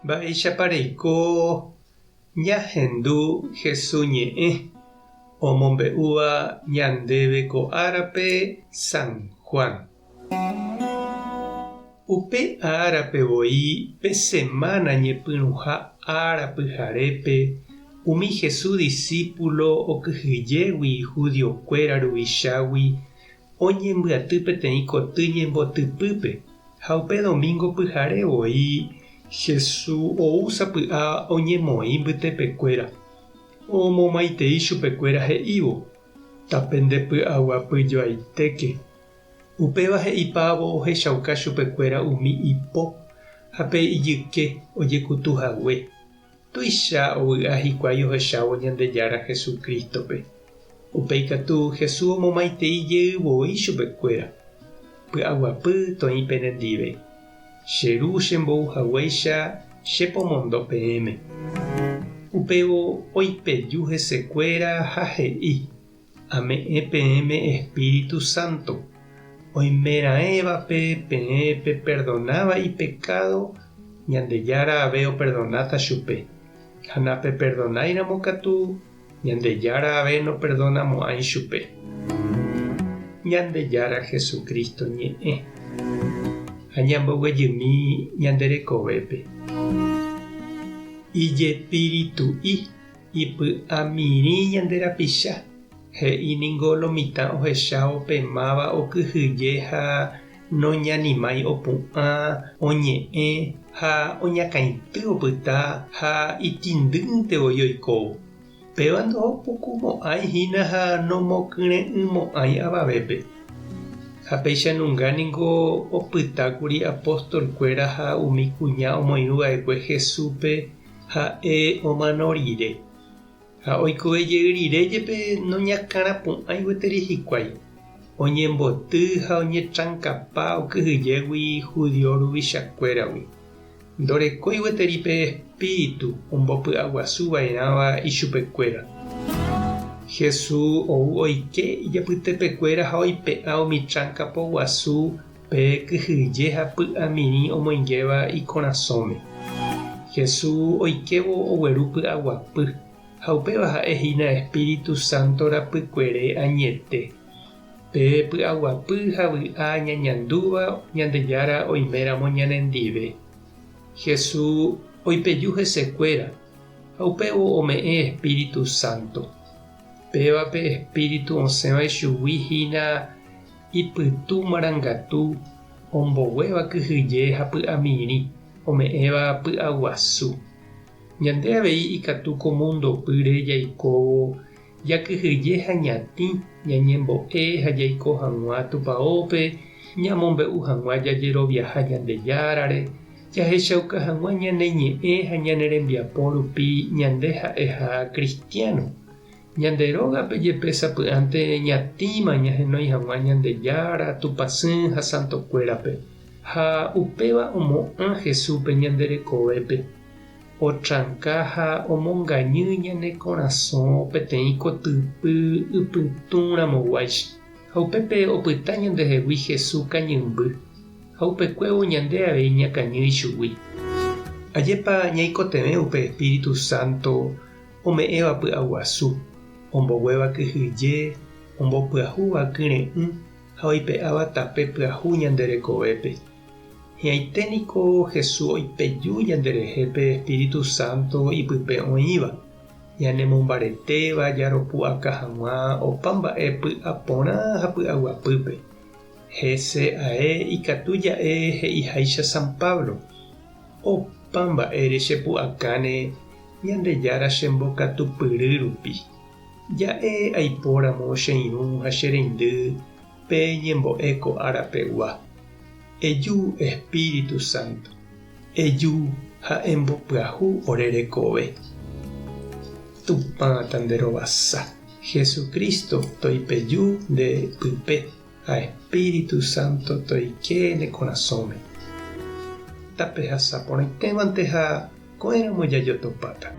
Mba'eichapareiko ñahendu Jesús ñe'ẽ omombe'úva ñandéve ko árape San Juan. Upe árapevoi pe semana ñepyrũha ára pyharépe umi Jesús discípulo okyhyjégui judiokuéra ruvichágui oñembyatý peteĩ koty ñembotypýpe ha upe domingo pyharevoi Jesús ousapy'a oñemoĩ mbytepekuéra omomaitei chupekuéra he'ívo tape ndepy'aguapyjoaitéke. Upéva he'ipávo ohechauka chupekuéra umi ipo ha pe ijyke ojekutuhague. Tuicha ovy'a hikuái ohechávo Ñandejára Jesukristope. Upéikatu Jesús omomaitei jeývoi chupekuéra. Py'aguapy toĩ penendive. Cheru chembouhaguéicha chepomondo peẽme. Upévo oipeju hesekuéra ha he'i ame'ẽ peẽme Espíritu Santo. Oimeraẽvape peẽpe perdonáva ipecado Ñandejára ave operdonáta chupe. Ha nape perdonáiramo katu Ñandejára ave noperdonamo'ãi chupe. Ñandejára Jesukristo ñe'ẽ ha ñamboguejymi ñanderekovépe. Ijepiritu'i ipy'amirĩ ñanderapicha he'íniko lo mitã ohechávo pemáva okyhyje ha noñanimái opu'ã oñe'ẽ ha oñakãity opyta ha itindýntevoi oikóvo. Péva ndohopukumo'ãihína ha nomokyrẽ'ỹmo'ãi avavépe. Ha péichanunga opytákuri apóstolkuéra ha umi kuña omoirũva'ekue Jesúspe ha'e omano rire. Ha oikove rire jepe noñakãrapu'ãi gueteri hikuái. Oñemboty ha oñetrankapa okyhyjégui judio ruvichakuéragui. Ndorekói gueterípe Espíritu ombopy'aguasuva'erãva ichupekuéra. Jesús ou oike ijapytepekuéra ha oipe'a umi tránkapo guasu pe kyhyje ha py'amirĩ omoingéva ikorasõme. Jesús oikevo ogueru py'aguapy ha upéva ha'ehína Espíritu Santo rapykuere añete. Pe py'aguapy ha vy'a ñañandúva Ñandejára oiméramo ñanendive. Jesús oipeju hesekuéra ha upévo ome'ẽ Espíritu Santo. Pévape Espíritu osẽva ichugui hína ipytu marangatu omboguéva kyhyje ha py'amirĩ ome'ẽva py'aguasu. Ñande avei ikatu ko mundopýre jaikóvo jakyhyje ha ñatĩ ñañembo'e ha jaiko hag̃ua tupãópe ñamombe'u hag̃ua jajeroviaha Ñandejárare jahechauka hag̃ua ñane ñe'ẽ ha ñane rembiapo rupi ñande ha'eha cristiano. Ñande rógape jepe sapy'ánte ñatíma ñahenói hag̃ua Ñandejára Tupãsy ha Santokuérape. Ha upéva omo'ã Jesúspe ñanderekovépe. Otranka ha omongañy ñane korasõ peteĩ kotypy ipytũramoguáicha. Ha upépe opyta ñandehegui Jesús kañymby. Ha upekuévo ñande avei ñakañy ichugui. Ajépa ñaikotevẽ upe Espíritu Santo ome'ẽva py'aguasu. Omboguéva kyhyje, ombopyahúva kyre'ỹ ha oipe'áva tape pyahu ñanderekovépe. Hi'aiténiko Jesús oipeju ñanderehépe Espíritu Santo ipype oĩva. Ñanemombaretéva jaropu'aka hag̃ua opa mba'e py'aporã ha py'aguapýpe. Hese ae ikatu ja'e he'iháicha San Pablo. Opa mba'ére chepu'akáne Ñandejára chembokatupyry rupi. Ja'e aipóramo che irũ ha che reindy pe ñembo'e ko árapegua. Eju Espíritu Santo. Eju ha embopyahu orerekove. Tupãta nderovasa. Jesucristo toipeju nde pype ha Espíritu Santo toike nde korasõme. Tape hasaporãitémante ha ko'ẽramo jajotopáta.